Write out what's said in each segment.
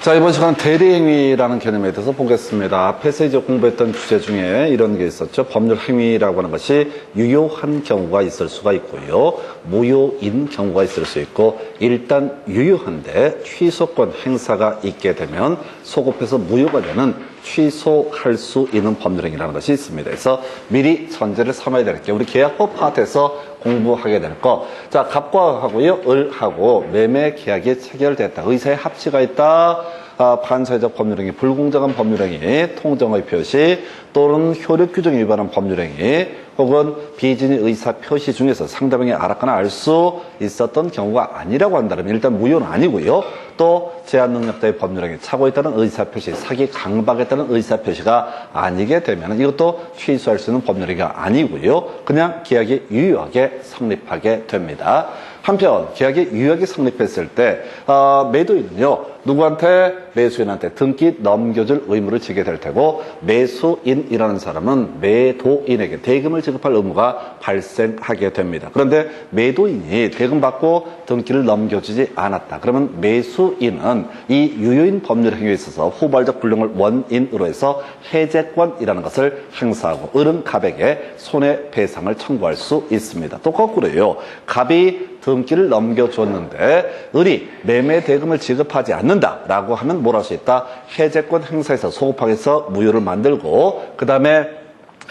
자, 이번 시간은 대리행위라는 개념에 대해서 보겠습니다. 앞에서 이제 공부했던 주제 중에 이런 게 있었죠. 법률 행위라고 하는 것이 유효한 경우가 있을 수가 있고요. 무효인 경우가 있을 수 있고, 일단 유효한데 취소권 행사가 있게 되면 소급해서 무효가 되는 취소할 수 있는 법률행위라는 것이 있습니다. 그래서 미리 전제를 삼아야 될 게 우리 계약법 파트에서 공부하게 될 거. 자, 갑과 하고요, 을하고 매매 계약이 체결됐다. 의사의 합치가 있다. 반사회적 법률행위, 불공정한 법률행위, 통정의 표시 또는 효력 규정에 위반한 법률행위 혹은 비진의 의사 표시 중에서 상대방이 알았거나 알 수 있었던 경우가 아니라고 한다면 일단 무효는 아니고요. 또 제한 능력자의 법률행위, 차고 있다는 의사 표시, 사기 강박했다는 의사 표시가 아니게 되면 이것도 취소할 수 있는 법률행위가 아니고요. 그냥 계약이 유효하게 성립하게 됩니다. 한편 계약이 유효하게 성립했을 때 매도인은요. 누구한테? 매수인한테 등기 넘겨줄 의무를 지게 될 테고, 매수인이라는 사람은 매도인에게 대금을 지급할 의무가 발생하게 됩니다. 그런데 매도인이 대금 받고 등기를 넘겨주지 않았다. 그러면 매수인은 이 유효인 법률 행위에 있어서 후발적 불능을 원인으로 해서 해제권이라는 것을 행사하고, 을은 갑에게 손해배상을 청구할 수 있습니다. 또 거꾸로요. 갑이 등기를 넘겨줬는데 을이 매매 대금을 지급하지 않는다라고 하면 뭘 할 수 있다? 해제권 행사에서 소급하게서 무효를 만들고, 그 다음에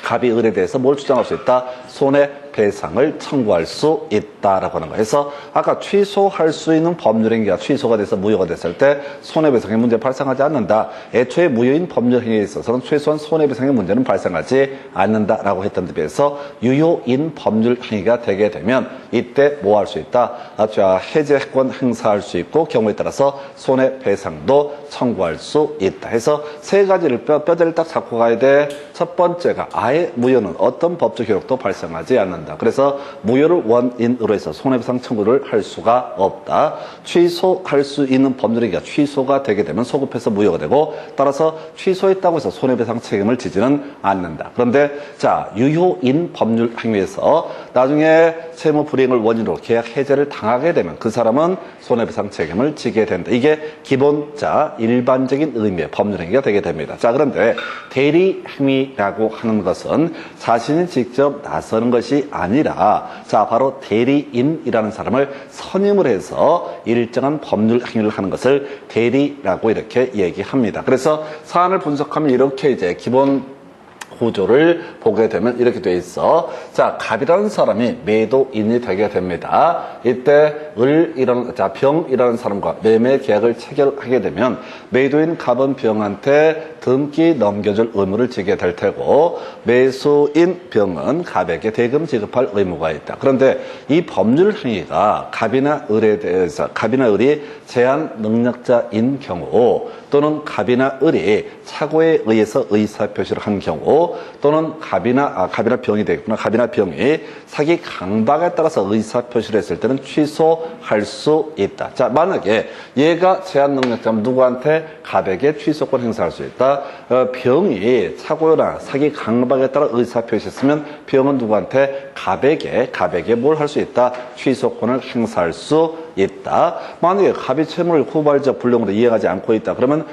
갑이 을에 대해서 뭘 주장할 수 있다? 손해배상을 청구할 수 있다라고 하는 거예요. 그래서 아까 취소할 수 있는 법률행위가 취소가 돼서 무효가 됐을 때 손해배상의 문제 발생하지 않는다. 애초에 무효인 법률행위에 있어서는 최소한 손해배상의 문제는 발생하지 않는다라고 했던 데 비해서 유효인 법률행위가 되게 되면 이때 뭐 할 수 있다? 해제권 행사할 수 있고, 경우에 따라서 손해배상도 청구할 수 있다. 해서 세 가지를 뼈대를 딱 잡고 가야 돼. 첫 번째가 아예 무효는 어떤 법적 효력도 발생하지 않는다. 그래서 무효를 원인으로 해서 손해배상 청구를 할 수가 없다. 취소할 수 있는 법률행위가 취소가 되게 되면 소급해서 무효가 되고, 따라서 취소했다고 해서 손해배상 책임을 지지는 않는다. 그런데 자, 유효인 법률행위에서 나중에 채무 불이행을 원인으로 계약 해제를 당하게 되면 그 사람은 손해배상 책임을 지게 된다. 이게 기본자 일반적인 의미의 법률행위가 되게 됩니다. 자, 그런데 대리행위라고 하는 것은 자신이 직접 나서는 것이 아니라, 자, 바로 대리인이라는 사람을 선임을 해서 일정한 법률 행위를 하는 것을 대리라고 이렇게 얘기합니다. 그래서 사안을 분석하면 이렇게 이제 기본 구조를 보게 되면 이렇게 돼 있어. 자, 갑이라는 사람이 매도인이 되게 됩니다. 이때 병이라는 사람과 매매 계약을 체결하게 되면 매도인 갑은 병한테 등기 넘겨줄 의무를 지게 될 테고, 매수인 병은 갑에게 대금 지급할 의무가 있다. 그런데 이 법률 행위가 갑이나 을에 대해서, 갑이나 을이 제한 능력자인 경우, 또는 갑이나 을이 착오에 의해서 의사표시를 한 경우, 또는 갑이나 병이 되겠구나. 갑이나 병이 사기 강박에 따라서 의사표시를 했을 때는 취소할 수 있다. 자, 만약에 얘가 제한 능력자면 누구한테? 갑에게 취소권 행사할 수 있다. 병이 착오나 사기 강박에 따라 의사표시했으면 병은 누구한테? 갑에게 뭘 할 수 있다? 취소권을 행사할 수 있다. 만약에 갑이 채무를 후발적 불능으로 이행하지 않고 있다. 그러면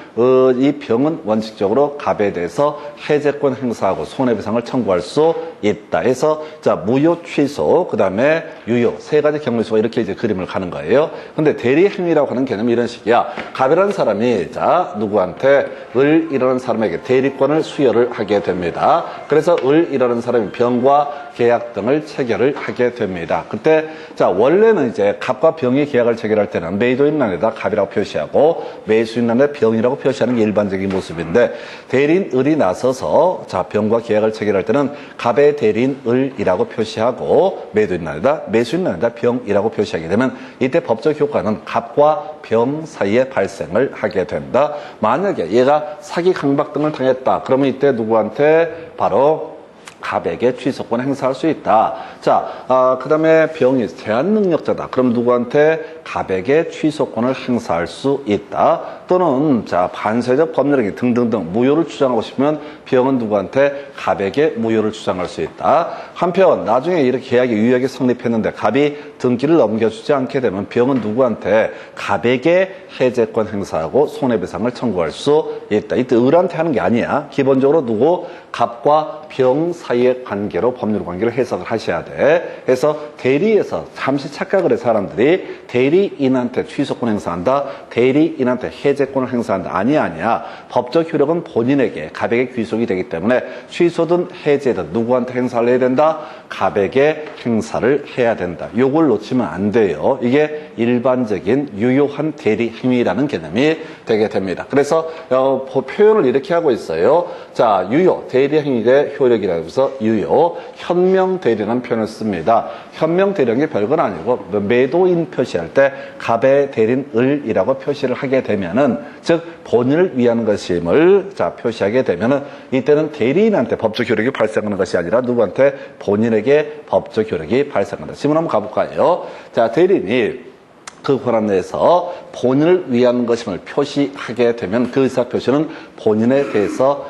이 병은 원칙적으로 갑에 대해서 해제권 행사하고 손해배상을 청구할 수 있다. 해서 자, 무효, 취소, 그 다음에 유효, 세 가지 경우수가 이렇게 이제 그림을 가는 거예요. 근데 대리행위라고 하는 개념이 이런 식이야. 갑이라는 사람이 자, 누구한테? 을이라는 사람에게 대리권을 수여를 하게 됩니다. 그래서 을이라는 사람이 병과 계약 등을 체결을 하게 됩니다. 그때 자, 원래는 이제 갑과 병이 계약을 체결할 때는 매도인란에다 갑이라고 표시하고 매수인란에 병이라고 표시하는 게 일반적인 모습인데, 대리인 을이 나서서 자, 병과 계약을 체결할 때는 갑의 대리인 을이라고 표시하고 매도인란에다 매수인란에다 병이라고 표시하게 되면 이때 법적 효과는 갑과 병 사이에 발생을 하게 된다. 만약에 얘가 사기 강박 등을 당했다. 그러면 이때 누구한테? 바로 갑에게 취소권 행사할 수 있다. 자, 그 다음에 병이 제한 능력자다. 그럼 누구한테? 갑에게 취소권을 행사할 수 있다. 또는 자 반세적 법률행위 등등등 무효를 주장하고 싶으면 병은 누구한테? 갑에게 무효를 주장할 수 있다. 한편 나중에 이렇게 계약이 유효하게 성립했는데 갑이 등기를 넘겨주지 않게 되면 병은 누구한테? 갑에게 해제권 행사하고 손해배상을 청구할 수 있다. 이때 을한테 하는 게 아니야. 기본적으로 누구? 갑과 병 사이의 관계로 법률 관계를 해석을 하셔야 돼. 그래서 대리에서 잠시 착각을 해 사람들이 대리인한테 취소권 행사한다. 대리인한테 해제권을 행사한다. 아니야. 법적 효력은 본인에게 갑에게 귀속이 되기 때문에 취소든 해제든 누구한테 행사를 해야 된다? 갑에게 행사를 해야 된다. 요걸 놓치면 안 돼요. 이게 일반적인 유효한 대리 행위라는 개념이 되게 됩니다. 그래서 표현을 이렇게 하고 있어요. 자, 유효 대리 행위의 효력이라고 해서 유효 현명 대리라는 표현을 씁니다. 현명 대리라는 게 별건 아니고 매도인 표시할 때 갑의 대리인 을이라고 표시를 하게 되면은 즉 본인을 위한 것임을 자 표시하게 되면은 이때는 대리인한테 법적 효력이 발생하는 것이 아니라 누구한테? 본인에게 법적 효력이 발생한다. 질문 한번 가볼까요? 자, 대리인이 그 권한 내에서 본인을 위한 것임을 표시하게 되면 그 의사 표시는 본인에 대해서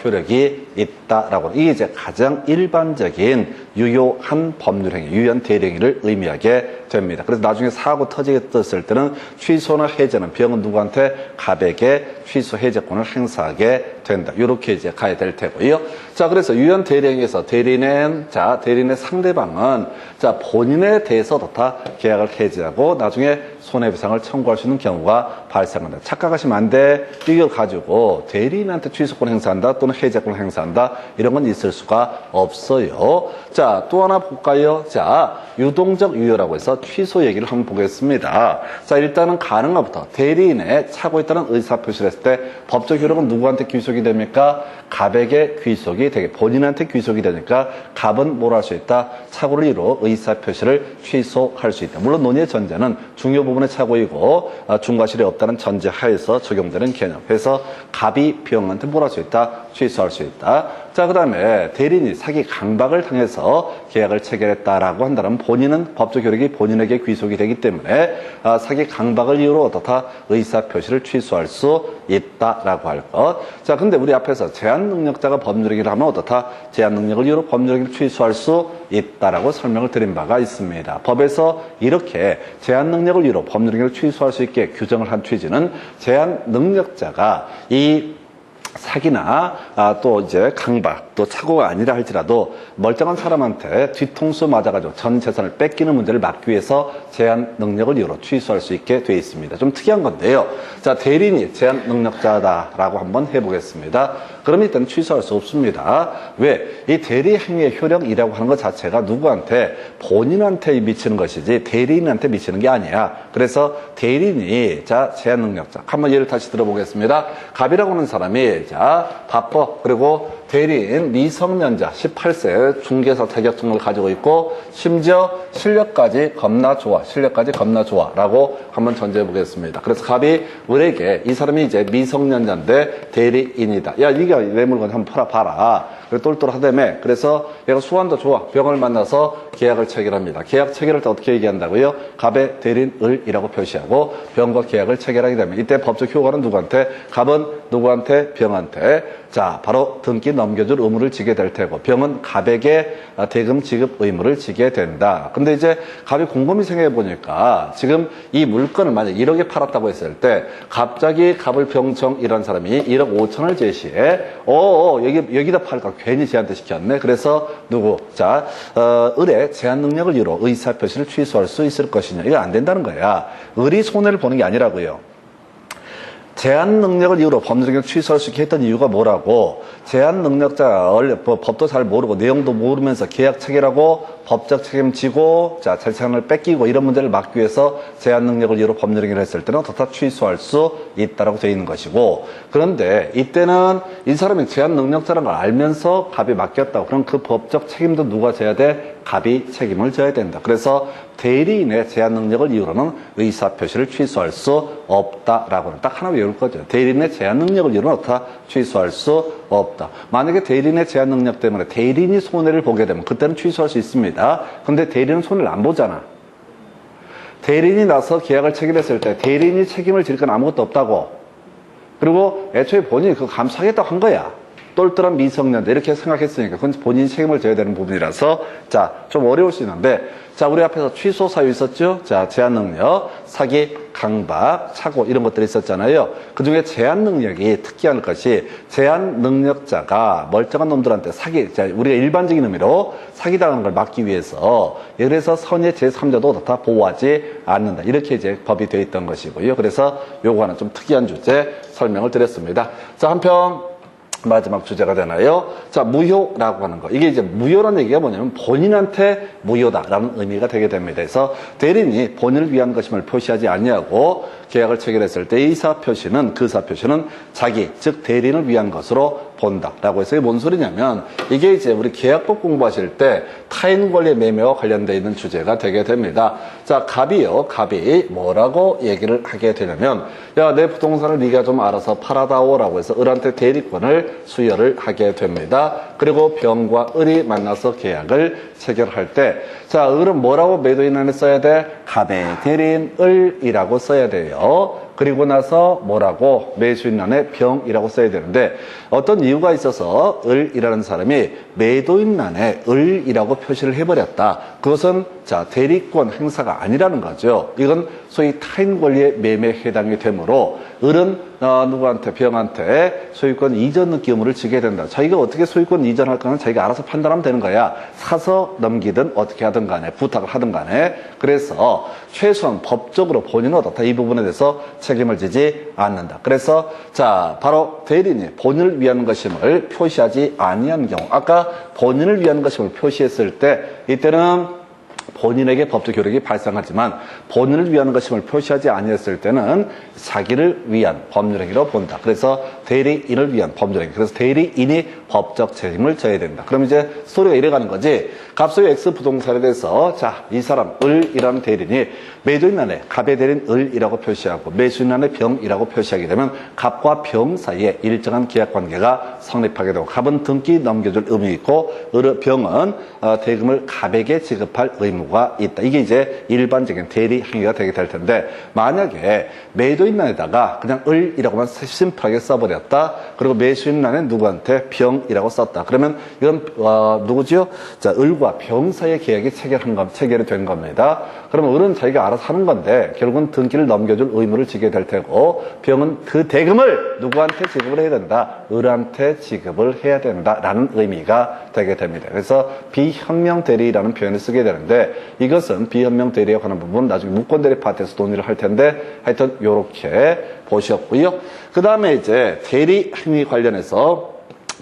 효력이 있다라고. 이게 이제 가장 일반적인 유효한 법률행위, 유효한 대리행위를 의미하게 됩니다. 그래서 나중에 사고 터지겠을 때는 취소나 해제는 병은 누구한테? 갑에게 취소 해제권을 행사하게 된다. 이렇게 이제 가야 될 테고요. 자, 그래서 유효한 대리행위에서 대리인의 상대방은 자 본인에 대해서도 다 계약을 해지하고 나중에 손해배상을 청구할 수 있는 경우가 발생한다. 착각하시면 안 돼. 이걸 가지고 대리인한테 취소권 행사한다 또는 해제권 행사한다 이런 건 있을 수가 없어요. 자, 또 하나 볼까요? 자, 유동적 유효라고 해서 취소 얘기를 한번 보겠습니다. 자, 일단은 가능한부터 대리인의 차고 있다는 의사표시를 했을 때 법적 효력은 누구한테 귀속이 됩니까? 갑에게 귀속이 되게 본인한테 귀속이 되니까 갑은 뭘 할 수 있다? 착오를 이루어 의사표시를 취소할 수 있다. 물론 논의의 전제는 중요 부분의 착오이고 중과실이 없다는 전제 하에서 적용되는 개념. 그래서 갑이 병한테 뭘 할 수 있다? 취소할 수 있다. 자, 그 다음에 대리인이 사기 강박을 당해서 계약을 체결했다라고 한다면 본인은 법적 효력이 본인에게 귀속이 되기 때문에 사기 강박을 이유로 어떻다? 의사표시를 취소할 수 있다라고 할 것. 자, 근데 우리 앞에서 제한 능력자가 법률행위를 하면 어떻다? 제한 능력을 이유로 법률행위를 취소할 수 있다라고 설명을 드린 바가 있습니다. 법에서 이렇게 제한 능력을 이유로 법률행위를 취소할 수 있게 규정을 한 취지는 제한 능력자가 이 사기나 또 이제 강박 또 착오가 아니라 할지라도 멀쩡한 사람한테 뒤통수 맞아가지고 전 재산을 뺏기는 문제를 막기 위해서 제한 능력을 이유로 취소할 수 있게 되어 있습니다. 좀 특이한 건데요. 자, 대리인이 제한 능력자다라고 한번 해보겠습니다. 그럼 일단 취소할 수 없습니다. 왜? 이 대리 행위의 효력이라고 하는 것 자체가 누구한테? 본인한테 미치는 것이지 대리인한테 미치는 게 아니야. 그래서 대리인이 자 제한 능력자 한번 예를 다시 들어보겠습니다. 갑이라고 하는 사람이 자 바빠 그리고 대리인 미성년자 18세 중개사 자격증을 가지고 있고 심지어 실력까지 겁나 좋아 라고 한번 전제해 보겠습니다. 그래서 갑이 을에게 이 사람이 이제 미성년자인데 대리인이다. 야 네가 내 물건 한번 팔아봐라. 그래 똘똘하다며. 그래서 얘가 수완도 좋아. 병을 만나서 계약을 체결합니다. 계약 체결할 때 어떻게 얘기한다고요? 갑의 대리인 을이라고 표시하고 병과 계약을 체결하게 되면 이때 법적 효과는 누구한테? 갑은 누구한테? 병한테. 자, 바로 등기 넘겨줄 의무를 지게 될 테고 병은 갑에게 대금 지급 의무를 지게 된다. 근데 이제 갑이 곰곰이 생각해 보니까 지금 이 물건을 만약 1억에 팔았다고 했을 때 갑자기 갑을 병청이라는 사람이 1억 5천을 제시해. 여기다 팔까 괜히 제한테 시켰네. 그래서 누구? 자, 을의 제한 능력을 이유로 의사표시를 취소할 수 있을 것이냐. 이거 안 된다는 거야. 을이 손해를 보는 게 아니라고요. 제한 능력을 이유로 법률행위를 취소할 수 있게 했던 이유가 뭐라고? 제한 능력자가 법도 잘 모르고 내용도 모르면서 계약 체결하고 법적 책임지고 자 재산을 뺏기고 이런 문제를 막기 위해서 제한 능력을 이유로 법률행위를 했을 때는 다 취소할 수 있다라고 되어 있는 것이고 그런데 이때는 이 사람이 제한 능력자라는 걸 알면서 갑이 맡겼다고 그럼 그 법적 책임도 누가 져야 돼? 갑이 책임을 져야 된다. 그래서 대리인의 제한 능력을 이유로는 의사표시를 취소할 수 없다라고는 딱 하나 외울 거죠. 대리인의 제한 능력을 이유로는 어떻다? 취소할 수 없다. 만약에 대리인의 제한 능력 때문에 대리인이 손해를 보게 되면 그때는 취소할 수 있습니다. 근데 대리인은 손해를 안 보잖아. 대리인이 나서 계약을 체결했을 때 대리인이 책임을 질 건 아무것도 없다고. 그리고 애초에 본인이 그거 감수하겠다고 한 거야. 똘똘한 미성년자 이렇게 생각했으니까 그건 본인이 책임을 져야 되는 부분이라서 자, 좀 어려울 수 있는데 자, 우리 앞에서 취소 사유 있었죠? 자, 제한 능력, 사기, 강박, 착오 이런 것들이 있었잖아요. 그중에 제한 능력이 특이한 것이 제한 능력자가 멀쩡한 놈들한테 사기, 자, 우리가 일반적인 의미로 사기당하는 걸 막기 위해서 예를 들어서 선의 제3자도 다 보호하지 않는다. 이렇게 이제 법이 되어 있던 것이고요. 그래서 요거는 좀 특이한 주제 설명을 드렸습니다. 자, 한편 마지막 주제가 되나요? 자, 무효라고 하는 거. 이게 이제 무효라는 얘기가 뭐냐면 본인한테 무효다라는 의미가 되게 됩니다. 그래서 대리인이 본인을 위한 것임을 표시하지 않냐고 계약을 체결했을 때 의사 표시는 그 의사 표시는 자기, 즉 대리인을 위한 것으로 본다라고 해서 이게 뭔 소리냐면 이게 이제 우리 계약법 공부하실 때 타인 권리 매매와 관련되어 있는 주제가 되게 됩니다. 자, 갑이요. 갑이 뭐라고 얘기를 하게 되냐면 야, 내 부동산을 네가 좀 알아서 팔아다오라고 해서 을한테 대리권을 수여를 하게 됩니다. 그리고 병과 을이 만나서 계약을 체결할 때 자, 을은 뭐라고 매도인란에 써야 돼? 갑의 대리인 을이라고 써야 돼요. 그리고 나서 뭐라고? 매수인란에 병이라고 써야 되는데 어떤 이유가 있어서 을이라는 사람이 매도인란에 을이라고 표시를 해버렸다. 그것은 자, 대리권 행사가 아니라는 거죠. 이건 소위 타인 권리의 매매에 해당이 되므로 을은 누구한테 병한테 소유권 이전 느낌을 지게 된다. 자기가 어떻게 소유권 이전할 거는 자기가 알아서 판단하면 되는 거야. 사서 넘기든 어떻게 하든 간에 부탁을 하든 간에. 그래서 최소한 법적으로 본인은 어떻다. 이 부분에 대해서 책임을 지지 않는다. 그래서 자, 바로 대리인이 본인을 위한 것임을 표시하지 아니한 경우, 아까 본인을 위한 것임을 표시했을 때 이때는 본인에게 법적 효력이 발생하지만 본인을 위한 것임을 표시하지 아니했을 때는 자기를 위한 법률행위로 본다. 그래서 대리인을 위한 법률행위. 그래서 대리인이 법적 책임을 져야 된다. 그럼 이제 스토리가 이래가는 거지. 갑소유 X 부동산에 대해서 자, 이 사람 을이라는 대리인이 매도인란에 갑의 대리인 을이라고 표시하고 매수인란에 병이라고 표시하게 되면 갑과 병 사이에 일정한 계약관계가 성립하게 되고 갑은 등기 넘겨줄 의무 있고 병은 대금을 갑에게 지급할 의무가 있다. 이게 이제 일반적인 대리 행위가 되게 될 텐데 만약에 매도인란에다가 그냥 을이라고만 심플하게 써버렸다. 그리고 매수인란에 누구한테 병이라고 썼다. 그러면 이건 누구지요? 자, 을과 병 사이의 계약이 체결이 된 겁니다. 그러면 을은 자기가 알아서 하는 건데 결국은 등기를 넘겨줄 의무를 지게 될 테고 병은 그 대금을 누구한테 지급을 해야 된다. 을한테 지급을 해야 된다라는 의미가 되게 됩니다. 그래서 비현명 대리라는 표현을 쓰게 되는데 이것은 비현명 대리에 관한 부분 나중에 무권대리 파트에서 논의를 할 텐데 하여튼 요렇게 보셨고요. 그 다음에 이제 대리 행위 관련해서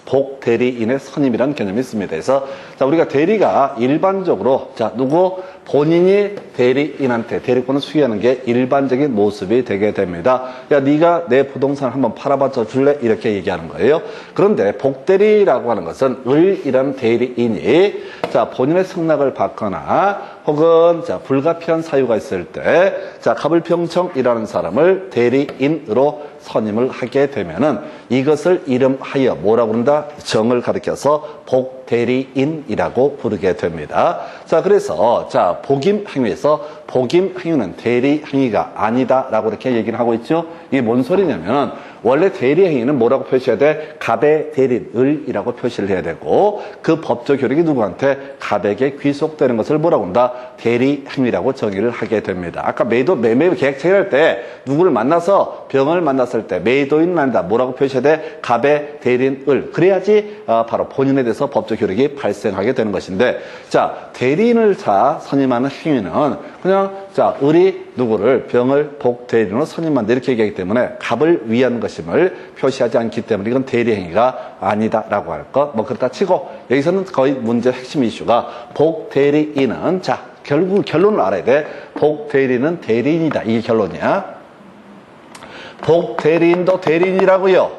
복대리인의 선임이라는 개념이 있습니다. 그래서 자, 우리가 대리가 일반적으로 자, 누구 본인이 대리인한테 대리권을 수여하는 게 일반적인 모습이 되게 됩니다. 야, 네가 내 부동산을 한번 팔아봐 줄래? 이렇게 얘기하는 거예요. 그런데 복대리라고 하는 것은 을이라는 대리인이 자, 본인의 승낙을 받거나 혹은 자, 불가피한 사유가 있을 때 자, 갑을평청이라는 사람을 대리인으로 선임을 하게 되면은 이것을 이름하여 뭐라고 부른다? 정을 가리켜서 복대리인이라고 부르게 됩니다. 자, 그래서 자, 복임 행위에서 복임 행위는 대리 행위가 아니다라고 이렇게 얘기를 하고 있죠. 이게 뭔 소리냐면 원래 대리 행위는 뭐라고 표시해야 돼? 갑의 대리인 을이라고 표시를 해야 되고 그 법적 효력이 누구한테? 갑에게 귀속되는 것을 뭐라고 한다? 대리 행위라고 정의를 하게 됩니다. 아까 매매 계약 체결할 때 누구를 만나서 병을 만났을 때 매도인을 한다. 뭐라고 표시해야 돼? 갑의 대리인 을. 그래야지 바로 본인에 대해서 법적 효력이 발생하게 되는 것인데 자, 대리인을 자 선임하는 행위는 그냥 자, 을이 누구를 병을 복대리인으로 선임한다 이렇게 얘기하기 때문에 갑을 위한 것임을 표시하지 않기 때문에 이건 대리 행위가 아니다라고 할 것. 뭐 그렇다 치고 여기서는 거의 문제 핵심 이슈가 복대리인은 자, 결국 결론을 알아야 돼. 복대리인은 대리인이다. 이게 결론이야. 복대리인도 대리인이라고요.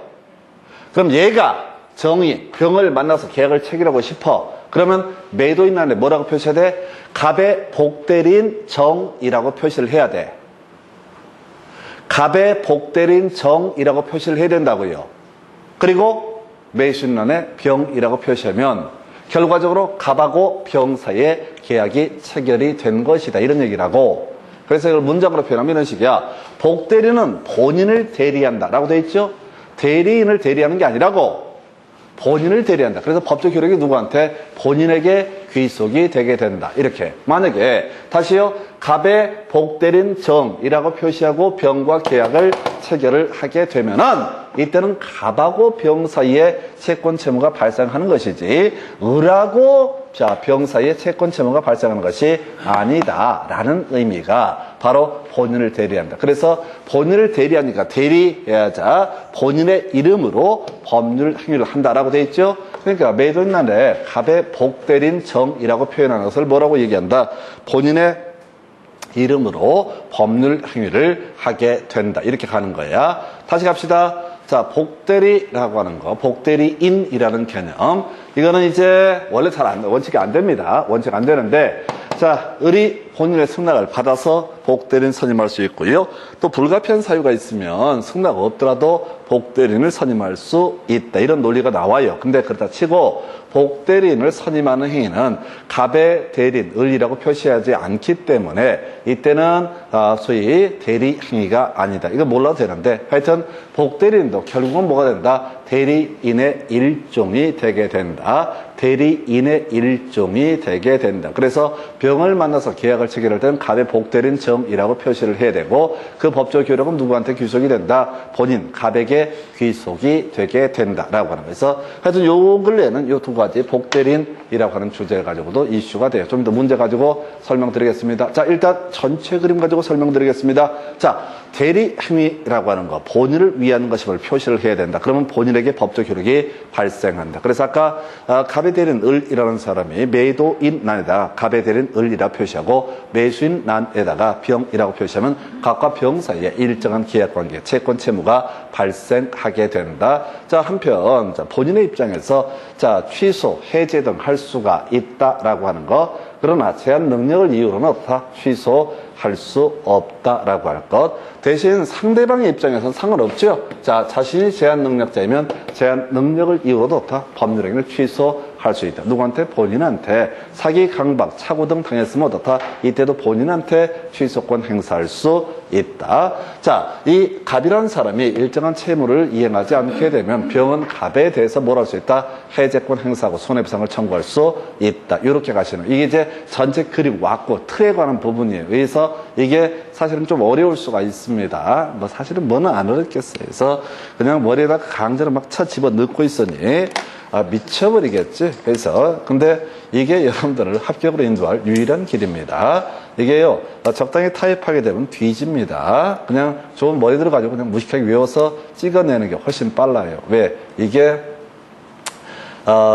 그럼 얘가 정의, 병을 만나서 계약을 체결하고 싶어. 그러면 매도인란에 뭐라고 표시해야 돼? 갑의 복대리인 정이라고 표시를 해야 돼. 갑의 복대리인 정이라고 표시를 해야 된다고요. 그리고 매수인란에 병이라고 표시하면 결과적으로 갑하고 병 사이에 계약이 체결이 된 것이다. 이런 얘기라고. 그래서 이걸 문장으로 표현하면 이런 식이야. 복대리는 본인을 대리한다 라고 돼 있죠. 대리인을 대리하는 게 아니라고 본인을 대리한다. 그래서 법적 효력이 누구한테? 본인에게 귀속이 되게 된다. 이렇게. 만약에 다시요. 갑의 복대린 정이라고 표시하고 병과 계약을 체결을 하게 되면은 이때는 갑하고 병 사이에 채권 채무가 발생하는 것이지 을하고 병 사이에 채권 채무가 발생하는 것이 아니다라는 의미가 바로 본인을 대리한다. 그래서 본인을 대리하니까 대리해야자 본인의 이름으로 법률 행위를 한다라고 되어 있죠. 그러니까 매도인란에 갑의 복대린 정이라고 표현하는 것을 뭐라고 얘기한다? 본인의 이름으로 법률 행위를 하게 된다. 이렇게 가는 거야. 다시 갑시다. 자, 복대리라고 하는 거, 복대리인이라는 개념. 이거는 이제 원래 원칙이 안 됩니다. 원칙 안 되는데, 자, 을이 본인의 승낙을 받아서 복대리인 선임할 수 있고요. 또 불가피한 사유가 있으면 승낙 없더라도 복대리인을 선임할 수 있다. 이런 논리가 나와요. 근데 그렇다 치고 복대리인을 선임하는 행위는 갑의 대리인, 을이라고 표시하지 않기 때문에 이때는 소위 대리 행위가 아니다. 이거 몰라도 되는데 하여튼 복대리인도 결국은 뭐가 된다? 대리인의 일종이 되게 된다. 대리인의 일종이 되게 된다. 그래서 병을 만나서 계약을 체결할 때는 갑의 복대리인 정이라고 표시를 해야 되고 그 법적 효력은 누구한테 귀속이 된다? 본인, 갑에게 귀속이 되게 된다라고 하는 거예요. 하여튼 요 근래에는 요 두 가지 복대리인이라고 하는 주제 가지고도 이슈가 돼요. 좀 더 문제 가지고 설명드리겠습니다. 자, 일단 전체 그림 가지고 설명드리겠습니다. 자, 대리 행위라고 하는 거, 본인을 위한 것임을 표시를 해야 된다. 그러면 본인에게 법적 효력이 발생한다. 그래서 아까 갑의 대리인 을이라는 사람이 매도인 난에다가 갑의 대리인 을이라 표시하고 매수인 난에다가 병이라고 표시하면 갑과 병 사이에 일정한 계약관계, 채권 채무가 발생하게 된다. 자, 한편 본인의 입장에서 자, 취소, 해제 등 할 수가 있다라고 하는 거. 그러나 제한 능력을 이유로는 없다. 취소할 수 없다라고 할 것. 대신 상대방의 입장에서는 상관없죠. 자, 자신이 제한 능력자이면 제한 능력을 이유로도 없다. 법률행위를 취소할 수 있다. 누구한테? 본인한테 사기, 강박, 착오 등 당했으면 어떻다? 이때도 본인한테 취소권 행사할 수 있다. 자, 이 갑이라는 사람이 일정한 채무를 이행하지 않게 되면 병은 갑에 대해서 뭘 할 수 있다? 해제권 행사하고 손해배상을 청구할 수 있다. 이렇게 가시는. 이게 이제 전체 그림 왔고 틀에 관한 부분이에요. 그래서 이게 사실은 좀 어려울 수가 있습니다. 뭐 사실은 뭐는 안 어렵겠어요. 그래서 그냥 머리에다가 강제로 막 쳐 집어 넣고 있으니 미쳐버리겠지. 그래서 근데 이게 여러분들을 합격으로 인도할 유일한 길입니다. 이게요 적당히 타입하게 되면 뒤집니다. 그냥 좋은 머리들을 가지고 그냥 무식하게 외워서 찍어내는 게 훨씬 빨라요. 왜? 이게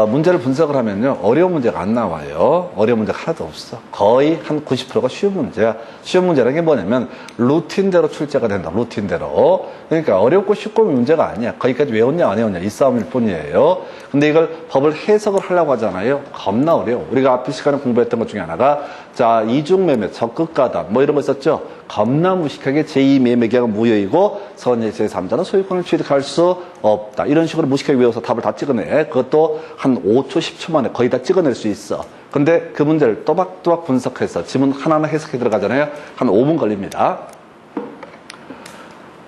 문제를 분석을 하면요 어려운 문제가 안 나와요. 어려운 문제가 하나도 없어. 거의 한 90%가 쉬운 문제야. 쉬운 문제라는 게 뭐냐면 루틴대로 출제가 된다. 루틴대로. 그러니까 어렵고 쉽고 문제가 아니야. 거기까지 외웠냐 안 외웠냐 이 싸움일 뿐이에요. 근데 이걸 법을 해석을 하려고 하잖아요. 겁나 어려워. 우리가 앞에 시간에 공부했던 것 중에 하나가 자 이중매매, 적극가담 뭐 이런 거 있었죠. 겁나 무식하게 제2매매계약은 무효이고 선의 제3자는 소유권을 취득할 수 없다. 이런 식으로 무식하게 외워서 답을 다 찍어내. 그것도 한 5초, 10초 만에 거의 다 찍어낼 수 있어. 근데 그 문제를 또박또박 분석해서 지문 하나하나 해석해 들어가잖아요. 한 5분 걸립니다.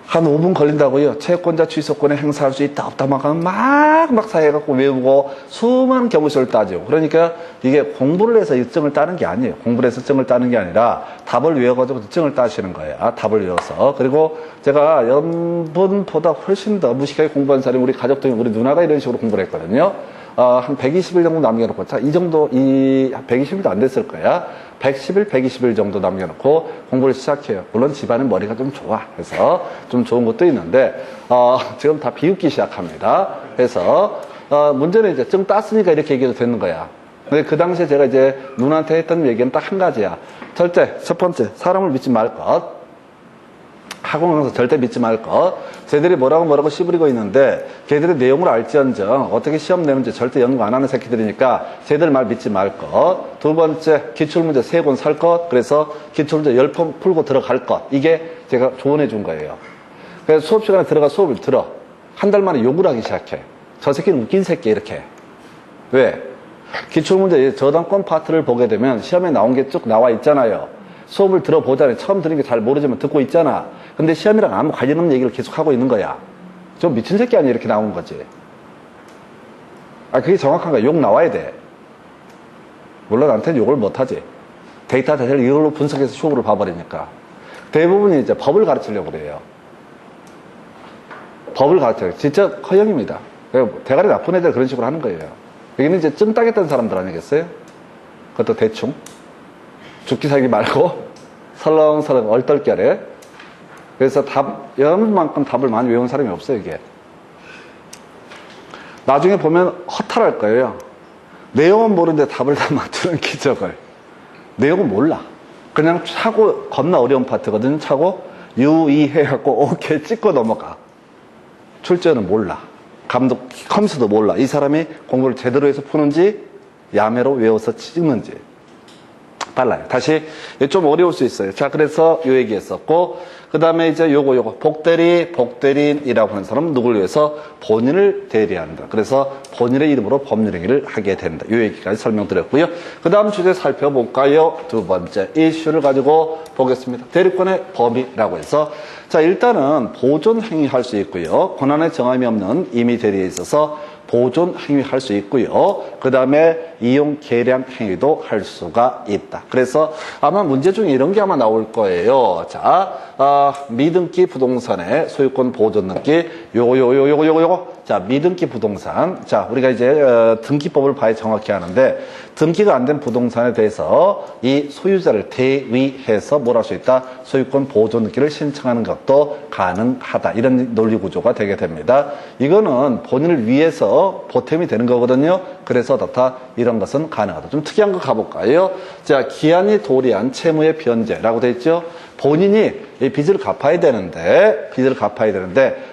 한 5분 걸린다고요. 채권자 취소권에 행사할 수 있다 없다 막 하면 막 사해갖고 외우고 수많은 경우수를 따지고. 그러니까 이게 공부를 해서 이점을 따는 게 아니에요. 공부를 해서 점을 따는 게 아니라 답을 외워가지고 점을 따시는 거예요. 답을 외워서. 그리고 제가 여러분보다 훨씬 더 무식하게 공부한 사람이 우리 가족 중에 우리 누나가 이런 식으로 공부를 했거든요. 한 120일 정도 남겨놓고, 자, 이 정도, 120일도 안 됐을 거야. 110일, 120일 정도 남겨놓고 공부를 시작해요. 물론 집안은 머리가 좀 좋아. 그래서 좀 좋은 것도 있는데, 지금 다 비웃기 시작합니다. 그래서, 문제는 이제 좀 땄으니까 이렇게 얘기해도 되는 거야. 근데 그 당시에 제가 이제 누나한테 했던 얘기는 딱 한 가지야. 절대, 첫 번째, 사람을 믿지 말 것. 학원 가서 절대 믿지 말 것. 쟤들이 뭐라고 씨부리고 있는데 걔들의 내용을 알지언정 어떻게 시험 내는지 절대 연구 안 하는 새끼들이니까 쟤들 말 믿지 말 것. 두 번째, 기출문제 3권 살 것. 그래서 기출문제 10번 풀고 들어갈 것. 이게 제가 조언해 준 거예요. 그래서 수업 시간에 들어가 수업을 들어. 한 달 만에 욕을 하기 시작해. 저 새끼는 웃긴 새끼 이렇게. 왜? 기출문제 저당권 파트를 보게 되면 시험에 나온 게 쭉 나와 있잖아요. 수업을 들어보잖아요. 처음 들은 게 잘 모르지만 듣고 있잖아. 근데 시험이랑 아무 관련 없는 얘기를 계속 하고 있는 거야. 좀 미친 새끼 아니야? 이렇게 나온 거지. 아, 그게 정확한 거야. 욕 나와야 돼. 물론 나한테는 욕을 못하지. 데이터 자체를 이걸로 분석해서 쇼를 봐버리니까. 대부분이 이제 법을 가르치려고 그래요. 법을 가르쳐요. 진짜 허영입니다. 대가리 나쁜 애들 그런 식으로 하는 거예요. 여기는 이제 쯤 따겠다는 사람들 아니겠어요? 그것도 대충. 죽기 살기 말고 설렁설렁 얼떨결에. 그래서 여러분만큼 답을 많이 외운 사람이 없어요, 이게. 나중에 보면 허탈할 거예요. 내용은 모르는데 답을 다 맞추는 기적을. 내용은 몰라. 그냥 차고, 겁나 어려운 파트거든. 차고, 유의해갖고, 오케이, 찍고 넘어가. 출제는 몰라. 감독, 컴스도 몰라. 이 사람이 공부를 제대로 해서 푸는지, 야매로 외워서 찍는지. 달라요. 다시, 좀 어려울 수 있어요. 자, 그래서 요 얘기 했었고, 그 다음에 이제 요거, 복대리인이라고 하는 사람은 누구를 위해서 본인을 대리한다. 그래서 본인의 이름으로 법률행위를 하게 된다. 요 얘기까지 설명드렸고요. 그 다음 주제 살펴볼까요? 두 번째 이슈를 가지고 보겠습니다. 대리권의 범위라고 해서, 자, 일단은 보존 행위할 수 있고요. 권한의 정함이 없는 임의 대리에 있어서 보존 행위할 수 있고요. 그 다음에 이용 계량 행위도 할 수가 있다. 그래서 아마 문제 중에 이런 게 아마 나올 거예요. 자, 미등기 부동산의 소유권 보존 등기, 요거. 자, 미등기 부동산. 자, 우리가 이제 등기법을 봐야 정확히 하는데, 등기가 안 된 부동산에 대해서 이 소유자를 대위해서 뭘 할 수 있다? 소유권 보존 등기를 신청하는 것도 가능하다. 이런 논리 구조가 되게 됩니다. 이거는 본인을 위해서 보탬이 되는 거거든요. 그래서 다 이런 것은 가능하다. 좀 특이한 거 가볼까요? 자, 기한이 도리한 채무의 변제라고 돼 있죠. 본인이 이 빚을 갚아야 되는데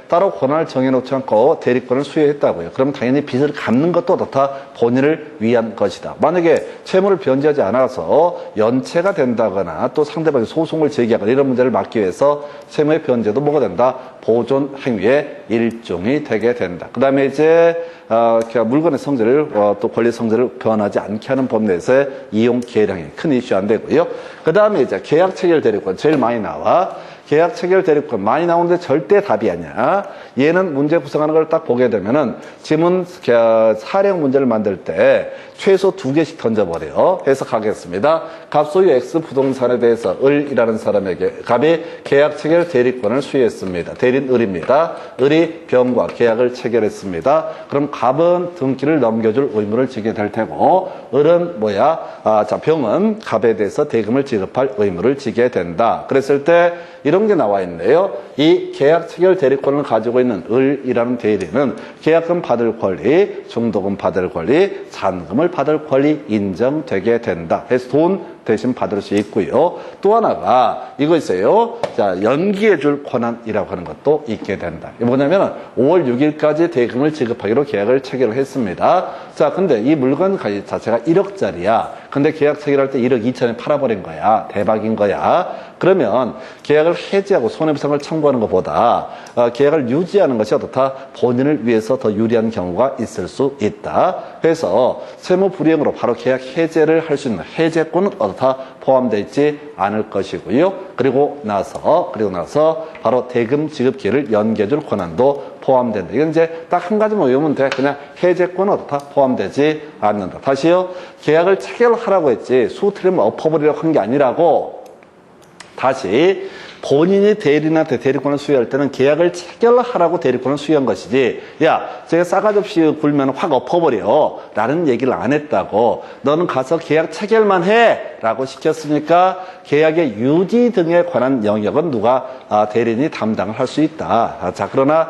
따로 권한을 정해놓지 않고 대리권을 수여했다고요. 그럼 당연히 빚을 갚는 것도 다 본인을 위한 것이다. 만약에 채무를 변제하지 않아서 연체가 된다거나 또 상대방이 소송을 제기하거나 이런 문제를 막기 위해서 채무의 변제도 뭐가 된다? 보존 행위의 일종이 되게 된다. 그 다음에 이제 물건의 성질을 또 권리 성질을 변하지 않게 하는 법 내에서의 이용 계량이 큰 이슈 안 되고요. 그 다음에 이제 계약 체결 대리권 제일 많이 나와. 계약 체결 대리권 많이 나오는데 절대 답이 아니야. 얘는 문제 구성하는 걸 딱 보게 되면은 지문 사령 문제를 만들 때 최소 2개씩 던져버려요. 해석하겠습니다. 갑 소유 X 부동산에 대해서 을이라는 사람에게 갑이 계약 체결 대리권을 수여했습니다. 대리는 을입니다. 을이 병과 계약을 체결했습니다. 그럼 갑은 등기를 넘겨줄 의무를 지게 될 테고 을은 자, 병은 갑에 대해서 대금을 지급할 의무를 지게 된다. 그랬을 때 이런 게 나와 있네요. 이 계약 체결 대리권을 가지고 있는 을이라는 대리는 계약금 받을 권리, 중도금 받을 권리, 잔금을 받을 권리 인정되게 된다. 그래서 돈 대신 받을 수 있고요. 또 하나가 이거 있어요. 자, 연기해 줄 권한이라고 하는 것도 있게 된다. 이게 뭐냐면 5월 6일까지 대금을 지급하기로 계약을 체결을 했습니다. 자, 근데 이 물건 가격 자체가 1억짜리야. 근데 계약 체결할 때 1억 2천에 팔아버린 거야. 대박인 거야. 그러면 계약을 해지하고 손해배상을 청구하는 것보다 계약을 유지하는 것이 어떻다? 본인을 위해서 더 유리한 경우가 있을 수 있다. 그래서 세무 불이행으로 바로 계약 해제를 할 수 있는 해제권은 어떻다? 포함되어 있지 않을 것이고요. 그리고 나서 바로 대금 지급 기회를 연계해줄 권한도 포함된다. 이건 이제 딱 한 가지만 외우면 돼. 그냥 해제권은 어떻다? 포함되지 않는다. 다시요. 계약을 체결하라고 했지 수 틀리면 엎어버리려고 한 게 아니라고. 다시 본인이 대리인한테 대리권을 수여할 때는 계약을 체결하라고 대리권을 수여한 것이지, 야, 제가 싸가지 없이 굴면 확 엎어버려 라는 얘기를 안 했다고. 너는 가서 계약 체결만 해 라고 시켰으니까 계약의 유지 등에 관한 영역은 누가 대리인이 담당을 할 수 있다. 자, 그러나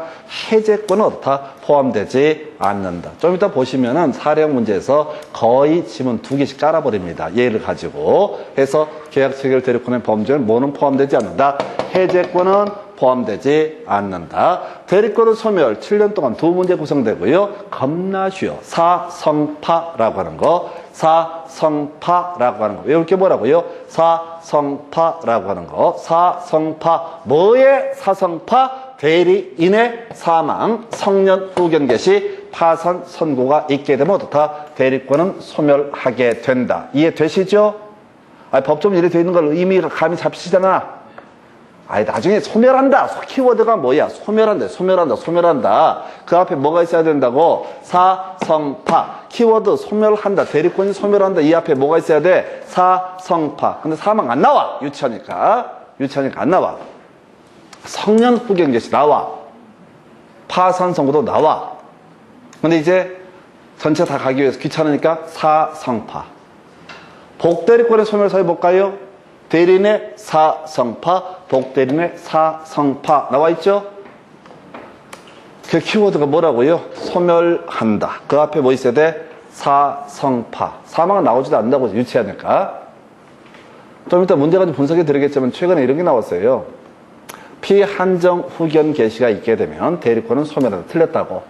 해제권은 어떻다? 포함되지 않는다. 좀 이따 보시면은 사령 문제에서 거의 지문 2개씩 깔아버립니다. 얘를 가지고 해서 계약 체결 대리권의 범죄는 뭐는 포함되지 않는다. 해제권은 포함되지 않는다. 대리권은 소멸 7년 동안 2문제 구성되고요. 겁나 쉬워. 사성파라고 하는 거. 사성파라고 하는 거. 외울 게 뭐라고요? 사성파라고 하는 거. 사성파. 뭐의 사성파? 대리인의 사망, 성년 후견 개시, 파산 선고가 있게 되면 어떻다? 대리권은 소멸하게 된다. 이해되시죠? 법조문 이렇게 되어 있는 걸 의미가 감이 잡히시잖아. 나중에 소멸한다. 키워드가 뭐야? 소멸한다. 그 앞에 뭐가 있어야 된다고? 사성파. 키워드 소멸한다. 대리권이 소멸한다. 이 앞에 뭐가 있어야 돼? 사성파. 근데 사망 안 나와. 유치하니까 안 나와. 성년 후견 개시 나와. 파산 선고도 나와. 근데 이제 전체 다 가기 위해서 귀찮으니까 사성파. 복대리권의 소멸사 해볼까요? 대리인의 사성파, 복대리인의 사성파 나와 있죠? 그 키워드가 뭐라고요? 소멸한다. 그 앞에 뭐 있어야 돼? 사성파. 사망은 나오지도 않는다고 유치하니까. 좀 이따 문제가 좀 분석해 드리겠지만 최근에 이런 게 나왔어요. 피한정 후견 개시가 있게 되면 대리권은 소멸한다. 틀렸다고.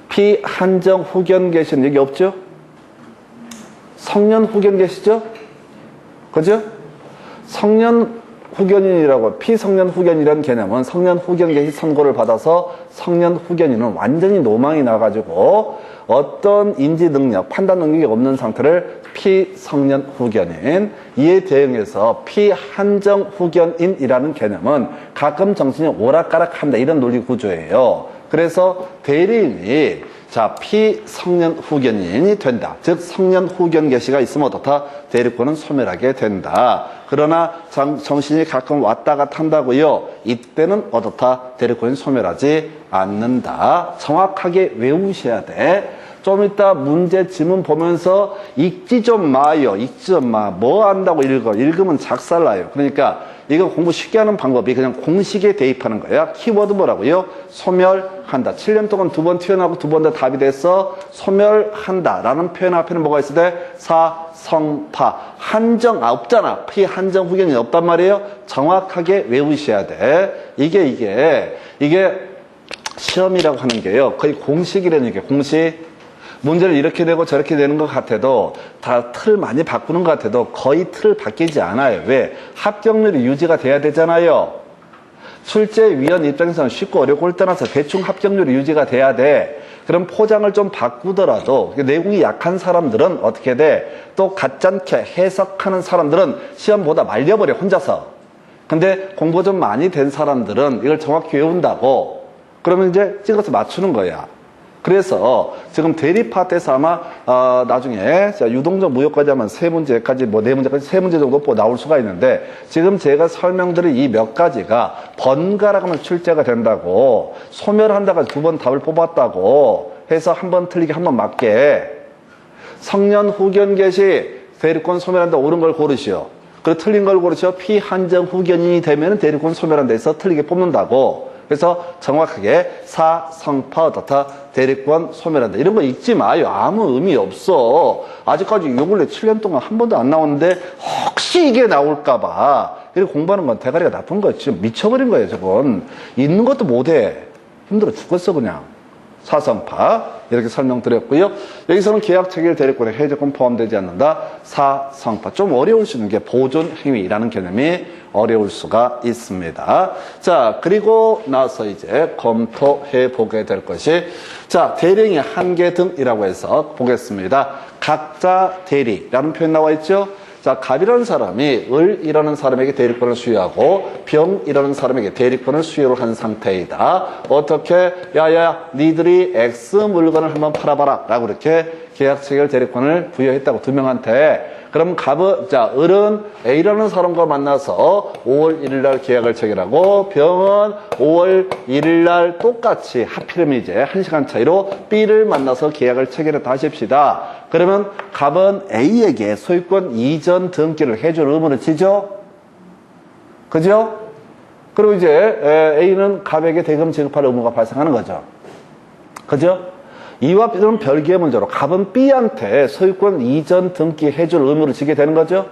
피한정 후견 개시는 여기 없죠? 성년 후견 개시죠? 그죠? 성년 후견인이라고, 피성년 후견이라는 개념은 성년 후견 개시 선고를 받아서 성년 후견인은 완전히 노망이 나가지고 어떤 인지 능력, 판단 능력이 없는 상태를 피성년 후견인, 이에 대응해서 피한정 후견인이라는 개념은 가끔 정신이 오락가락한다, 이런 논리 구조예요. 그래서 대리인이 피성년 후견인이 된다. 즉 성년 후견 개시가 있으면 어떻다? 대리권은 소멸하게 된다. 그러나 정신이 가끔 왔다 갔다 한다고요. 이때는 어떻다? 대리권이 소멸하지 않는다. 정확하게 외우셔야 돼. 좀 이따 문제 지문 보면서 읽지 좀 마요. 뭐 한다고 읽으면 작살나요. 그러니까 이거 공부 쉽게 하는 방법이 그냥 공식에 대입하는 거야. 키워드 뭐라고요? 소멸한다. 7년 동안 2번 튀어나오고 2번 다 답이 됐어. 소멸한다 라는 표현 앞에는 뭐가 있을 때? 사성파. 한정 없잖아. 피한정 후견이 없단 말이에요. 정확하게 외우셔야 돼. 이게 시험이라고 하는 게요. 거의 공식이라는 게 공식. 문제를 이렇게 되고 저렇게 되는 것 같아도 다 틀 많이 바꾸는 것 같아도 거의 틀 바뀌지 않아요. 왜? 합격률이 유지가 돼야 되잖아요. 출제위원 입장에서는 쉽고 어렵고 떠나서 대충 합격률이 유지가 돼야 돼. 그럼 포장을 좀 바꾸더라도 내공이 약한 사람들은 어떻게 돼? 또 가짜게 해석하는 사람들은 시험보다 말려버려 혼자서. 근데 공부 좀 많이 된 사람들은 이걸 정확히 외운다고 그러면 이제 찍어서 맞추는 거야. 그래서 지금 대리 파트에서 아마 나중에 유동적 무효까지 하면 3문제까지 뭐 4문제까지 3문제 정도 나올 수가 있는데 지금 제가 설명드린 이 몇 가지가 번갈아 가면 출제가 된다고, 소멸한다가 2번 답을 뽑았다고 해서 한 번 틀리게 한 번 맞게, 성년 후견 개시 대리권 소멸한다 옳은 걸 고르시오. 그리고 틀린 걸 고르시오. 피한정 후견인이 되면 대리권 소멸한다 해서 틀리게 뽑는다고. 그래서 정확하게 사성파 어떻다? 대리권 소멸한다. 이런 거 읽지 마요. 아무 의미 없어. 아직까지 요 근래 7년 동안 한 번도 안 나오는데 혹시 이게 나올까봐 이렇게 공부하는 건 대가리가 나쁜 거예요. 지금 미쳐버린 거예요. 저건 읽는 것도 못해. 힘들어 죽겠어 그냥. 사성파 이렇게 설명드렸고요. 여기서는 계약 체결 대리권에 해제권 포함되지 않는다. 사성파. 좀 어려울 수 있는 게 보존 행위라는 개념이 어려울 수가 있습니다. 자, 그리고 나서 이제 검토해 보게 될 것이, 자, 대령의 한계 등이라고 해서 보겠습니다. 각자 대리라는 표현 나와 있죠. 자, 갑이라는 사람이 을이라는 사람에게 대리권을 수여하고 병이라는 사람에게 대리권을 수여를 한 상태이다. 어떻게? 야야, 니들이 X 물건을 한번 팔아봐라 라고 이렇게 계약 체결 대리권을 부여했다고 두 명한테. 그럼 을은 A라는 사람과 만나서 5월 1일 날 계약을 체결하고, 병은 5월 1일 날 똑같이 하필이면 이제 1시간 차이로 B를 만나서 계약을 체결했다 하십시다. 그러면 갑은 A에게 소유권 이전 등기를 해줄 의무를 지죠? 그죠? 그리고 이제 A는 갑에게 대금 지급할 의무가 발생하는 거죠. 그죠? 이와 이런 별개의 문제로 갑은 B한테 소유권 이전 등기 해줄 의무를 지게 되는 거죠?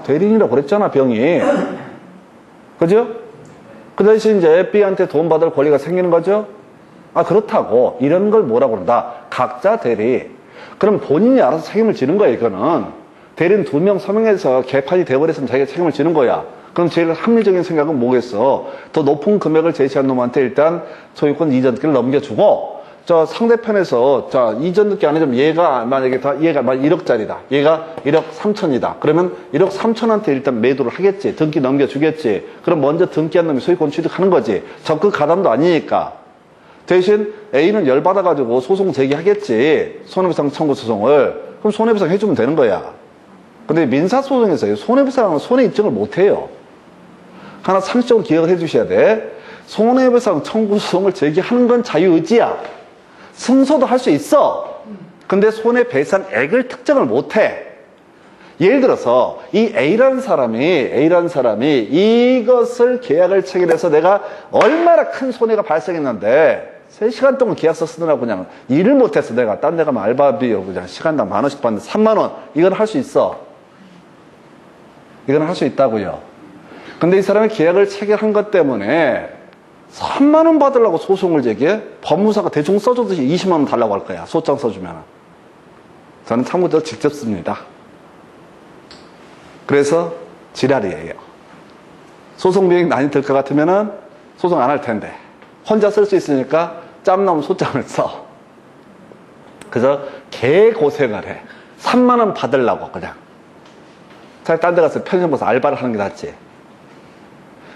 대리인이라고 그랬잖아, 병이. 그죠? 그 대신 이제 B한테 돈 받을 권리가 생기는 거죠? 그렇다고. 이런 걸 뭐라고 그런다? 각자 대리. 그럼 본인이 알아서 책임을 지는 거야, 이거는. 대리인 2명 서명해서 개판이 돼버렸으면 자기가 책임을 지는 거야. 그럼 제일 합리적인 생각은 뭐겠어? 더 높은 금액을 제시한 놈한테 일단 소유권 이전기를 넘겨주고, 저 상대편에서 자 이전 느낌 아니지만 얘가 만약에 얘가 1억짜리다. 얘가 1억 3천이다. 그러면 1억 3천한테 일단 매도를 하겠지. 등기 넘겨주겠지. 그럼 먼저 등기한 놈이 소유권 취득하는 거지. 적극 가담도 아니니까. 대신 A는 열받아가지고 소송 제기하겠지. 손해배상 청구 소송을. 그럼 손해배상 해주면 되는 거야. 근데 민사소송에서 손해배상은 손해 입증을 못해요. 하나 상식적으로 기억을 해주셔야 돼. 손해배상 청구 소송을 제기하는 건 자유의지야. 승소도 할 수 있어. 근데 손해배상액을 특정을 못해. 예를 들어서 이 A라는 사람이 이것을 계약을 체결해서 내가 얼마나 큰 손해가 발생했는데 3시간 동안 계약서 쓰느라고 그냥 일을 못했어. 내가 딴 데 가면 알바비로 그냥 시간당 10,000원씩 받는데 30,000원. 이건 할 수 있어. 이건 할 수 있다고요. 근데 이 사람이 계약을 체결한 것 때문에 3만원 받으려고 소송을 제기해? 법무사가 대충 써줘도 20만원 달라고 할 거야. 소장 써주면. 저는 참고로 직접 씁니다. 그래서 지랄이에요. 소송 비용이 많이 들 것 같으면은 소송 안 할 텐데. 혼자 쓸 수 있으니까 짬나면 소장을 써. 그래서 개고생을 해. 3만원 받으려고 그냥. 차라리 딴 데 가서 편의점 가서 알바를 하는 게 낫지.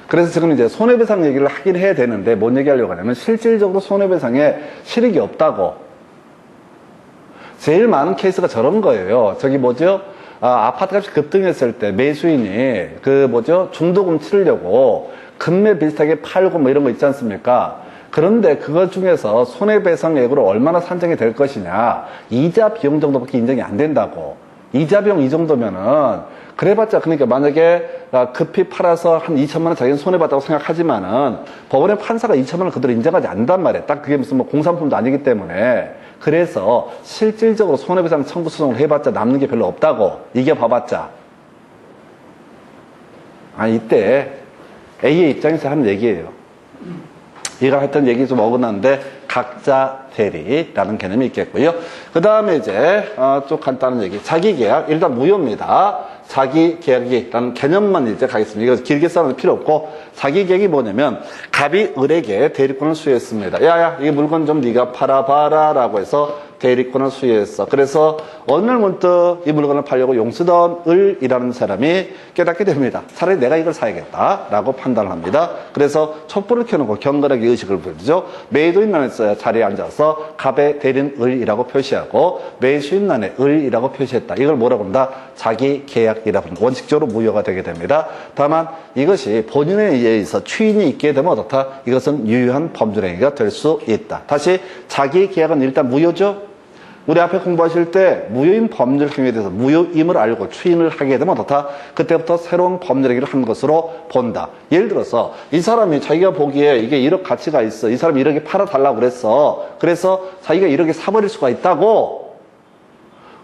그래서 지금 이제 손해배상 얘기를 하긴 해야 되는데 뭔 얘기하려고 하냐면 실질적으로 손해배상에 실익이 없다고. 제일 많은 케이스가 저런 거예요. 저기 뭐죠? 아파트값이 급등했을 때 매수인이 중도금 치르려고 금매 비슷하게 팔고 뭐 이런 거 있지 않습니까? 그런데 그것 중에서 손해배상액으로 얼마나 산정이 될 것이냐. 이자 비용 정도밖에 인정이 안 된다고. 이자 비용 이 정도면은 그래봤자 그러니까 만약에 급히 팔아서 한 2천만 원 자기는 손해봤다고 생각하지만은 법원의 판사가 2천만 원 그대로 인정하지 않는단 말이에요. 딱 그게 무슨 뭐 공산품도 아니기 때문에. 그래서 실질적으로 손해배상 청구 소송을 해봤자 남는 게 별로 없다고. 이겨봐봤자. 이때 A의 입장에서 하는 얘기예요. 얘가 했던 얘기 좀 어긋났는데 각자 대리라는 개념이 있겠고요. 그 다음에 이제 좀 간단한 얘기. 자기계약 일단 무효입니다. 자기계약이라는 개념만 이제 가겠습니다. 이거 길게 써는 필요 없고 자기계약이 뭐냐면 갑이 을에게 대리권을 수여했습니다. 야야 이 물건 좀 네가 팔아봐라 라고 해서 대리권을 수여했어. 그래서 어느 날 문득 이 물건을 팔려고 용쓰던 을이라는 사람이 깨닫게 됩니다. 차라리 내가 이걸 사야겠다라고 판단을 합니다. 그래서 촛불을 켜놓고 경건하게 의식을 부르죠. 매도인란에 자리에 앉아서 갑의 대리인 을이라고 표시하고 매수인란에 을이라고 표시했다. 이걸 뭐라고 한다? 자기 계약이라고 합니다. 원칙적으로 무효가 되게 됩니다. 다만 이것이 본인에 의해서 추인이 있게 되면 어떻다? 이것은 유효한 법률행위가 될 수 있다. 다시 자기 계약은 일단 무효죠. 우리 앞에 공부하실 때 무효인 법률 행위에 대해서 무효임을 알고 추인을 하게 되면 어떻다? 그때부터 새로운 법률 행위를 한 것으로 본다. 예를 들어서 이 사람이 자기가 보기에 이게 1억 가치가 있어. 이 사람이 1억에 팔아달라고 그랬어. 그래서 자기가 1억에 사버릴 수가 있다고.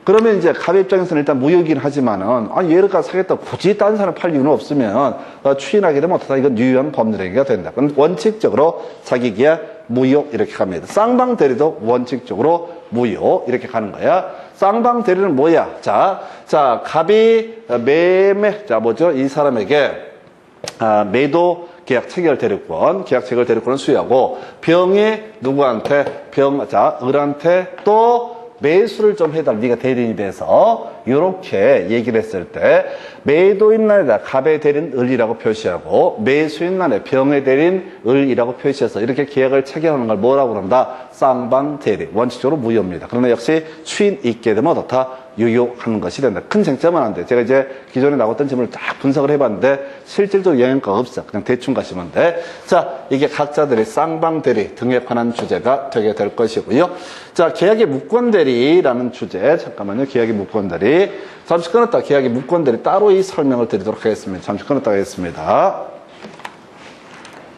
그러면 이제 갑의 입장에서는 일단 무효이긴 하지만은 얘가 사겠다 굳이 다른 사람 팔 이유는 없으면 추인하게 되면 어떻다? 이건 유효한 법률 행위가 된다. 그럼 원칙적으로 자기계약 무효 이렇게 갑니다. 쌍방 대리도 원칙적으로 무효 이렇게 가는 거야. 쌍방 대리는 뭐야? 자 갑이 이 사람에게 매도 계약 체결 대리권, 계약 체결 대리권을 수여하고 병이 누구한테 을한테 또 매수를 좀 해달라. 네가 대리인이 돼서 이렇게 얘기를 했을 때 매도인 난에다 갑의 대리인 을이라고 표시하고 매수인 난에 병의 대리인 을이라고 표시해서 이렇게 계약을 체결하는 걸 뭐라고 그런다? 쌍방 대리. 원칙적으로 무효입니다. 그러나 역시 추인 있게 되면 어떻다? 유효하는 것이 된다. 큰 쟁점은 안 돼. 제가 이제 기존에 나왔던 질문을 쫙 분석을 해봤는데 실질적으로 영향가 없어. 그냥 대충 가시면 돼. 자, 이게 각자들의 쌍방 대리 등에 관한 주제가 되게 될 것이고요. 자, 계약의 무권 대리라는 주제. 잠깐만요. 계약의 무권 대리. 잠시 끊었다. 계약의 무권 대리 따로 이 설명을 드리도록 하겠습니다. 잠시 끊었다 하겠습니다.